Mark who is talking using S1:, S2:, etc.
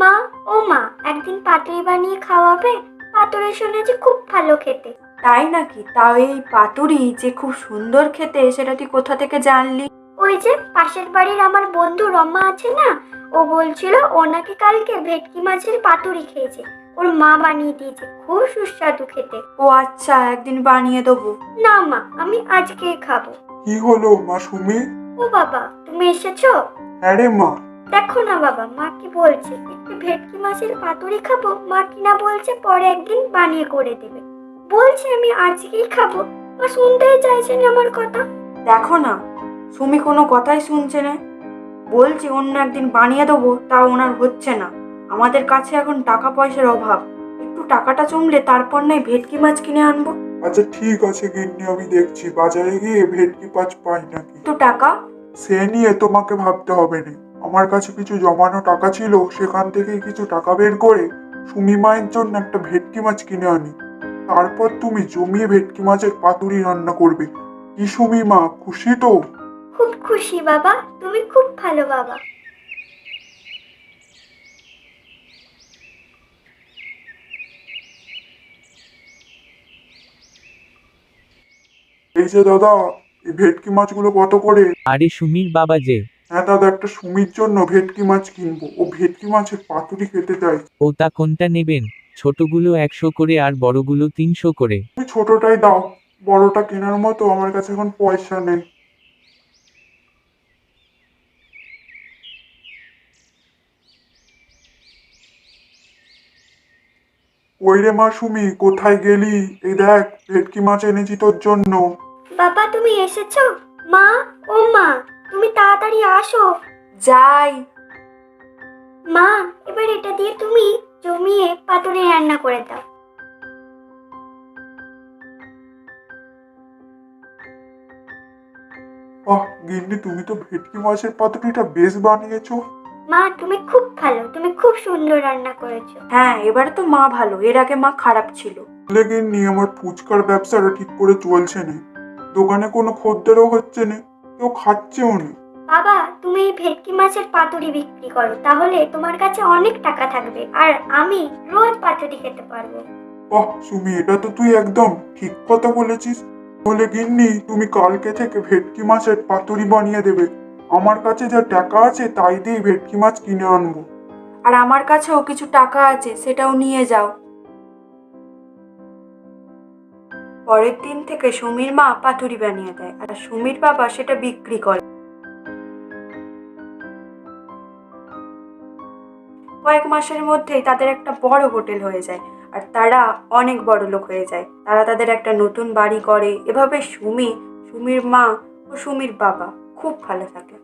S1: মা, ও মা, একদিন পাতুরি বানিয়ে খাওয়াবে? পাতুরি শুনেছি খুব ভালো খেতে।
S2: তাই নাকি? তাও এই পাতুরি যে খুব সুন্দর খেতে সেটা তুই কোথা থেকে জানলি?
S1: ওই যে পাশের বাড়ির আমার বন্ধু রমা আছে না, ও বলছিল ও নাকি কালকে ভেটকি মাছের পাতুরি খেয়েছে, ওর মা বানিয়ে দিয়েছে, খুব সুস্বাদু খেতে।
S2: ও আচ্ছা, একদিন বানিয়ে দেবো।
S1: না মা, আমি আজকেই খাবো।
S3: কি হলো মা সুমি?
S1: ও বাবা, তুমি এসেছো?
S3: হ্যাঁ রে মা।
S1: দেখো না বাবা, মা কি বলছে, একটু ভেটকি মাছের পাতুরি খাবো, মা কিনা বলছে পরে একদিন বানিয়ে করে দেবে। বলছে আমি আজকেই খাবো, মা শুনতেই চাইছে না আমার কথা।
S2: দেখো না, সুমি কোনো কথাই শুনছে না। বলছি অন্য একদিন বানিয়ে দেবো, তাও ওনার হচ্ছে না। আমাদের কাছে এখন টাকা পয়সার অভাব, একটু টাকাটা জমলে তারপর নয় ভেটকি মাছ কিনে আনবো।
S3: আচ্ছা ঠিক আছে গিন্নি, আমি দেখছি বাজারে গিয়ে ভেটকি মাছ পাই নাকি।
S2: তো টাকা?
S3: সে নিয়ে তোমাকে ভাবতে হবে না। আমার কাছে কিছু জমানো টাকা ছিল, সেখান থেকে কিছু টাকা বের করে সুমি মায়ের জন্য একটা ভেটকি মাছ কিনে আনি। তারপর তুমি জমিয়ে ভেটকি মাছের পাতুরি রান্না করবে। কি সুমি মা, খুশি তো?
S1: খুব খুশি বাবা, তুমি খুব ভালো বাবা।
S3: এই যে দাদা, এই ভেটকি মাছগুলো কত করে?
S4: আরে সুমির বাবা যে,
S3: হ্যাঁ দাদা, একটা সুমির জন্য ভেটকি মাছ কিনবো, ও ভেটকি মাছের পাতুরি খেতে চাই।
S4: ও তা কোনটা নেবেন? ছোটগুলো 100 করে আর বড়গুলো 300 করে।
S3: তুমি ছোটটাই দাও, বড়টা কেনার মতো আমার কাছে এখন পয়সা নেই। ওই রে মা সুমি, কোথায় গেলি? এই দেখ, ভেটকি মাছ এনেছি তোর জন্য।
S1: বাবা তুমি এসেছো? মা, ও মা, তুমি তাড়াতাড়ি আসো।
S2: যাই।
S1: মা, এবার এটা দিয়ে তুমি জমিয়ে পাতুরি রান্না করে দাও।
S3: বাহ গিন্নি, তুমি তো ভেটকি মাছের পাতুরিটা বেশ বানিয়েছো।
S1: মা তুমি খুব ভালো, তুমি খুব সুন্দর রান্না করেছো।
S2: হ্যাঁ, এবারে তো মা ভালো, এর আগে মা খারাপ ছিল।
S3: বলে গিন্নি, আমার ফুচকার ব্যবসাটা ঠিক করে চলছে না। দোকানে কোনো খদ্দেরও হচ্ছে না, কেউ খাচ্ছেও না।
S1: বাবা, তুমি এই ভেটকি মাছের পাতুরি বিক্রি করো, তাহলে তোমার কাছে অনেক টাকা থাকবে আর আমি রোজ পাতুরি খেতে পারবো।
S3: বাহ সুমি, এটা তো তুই একদম ঠিক কথা বলেছিস। বলে গিন্নি, তুমি কালকে থেকে ভেটকি মাছের পাতুরি বানিয়ে দেবে। আমার কাছে যা টাকা আছে তাই দিয়ে ভেটকি মাছ কিনে আনবো।
S2: আর আমার কাছেও কিছু টাকা আছে, সেটাও নিয়ে যাও। পরের দিন থেকে সুমির মা পাতুরি বানিয়ে দেয় আর সুমির বাবা সেটা বিক্রি করে। কয়েক মাসের মধ্যেই তাদের একটা বড় হোটেল হয়ে যায় আর তারা অনেক বড় লোক হয়ে যায়। তারা তাদের একটা নতুন বাড়ি করে। এভাবে সুমি, সুমির মা ও সুমির বাবা খুব ভালো থাকে।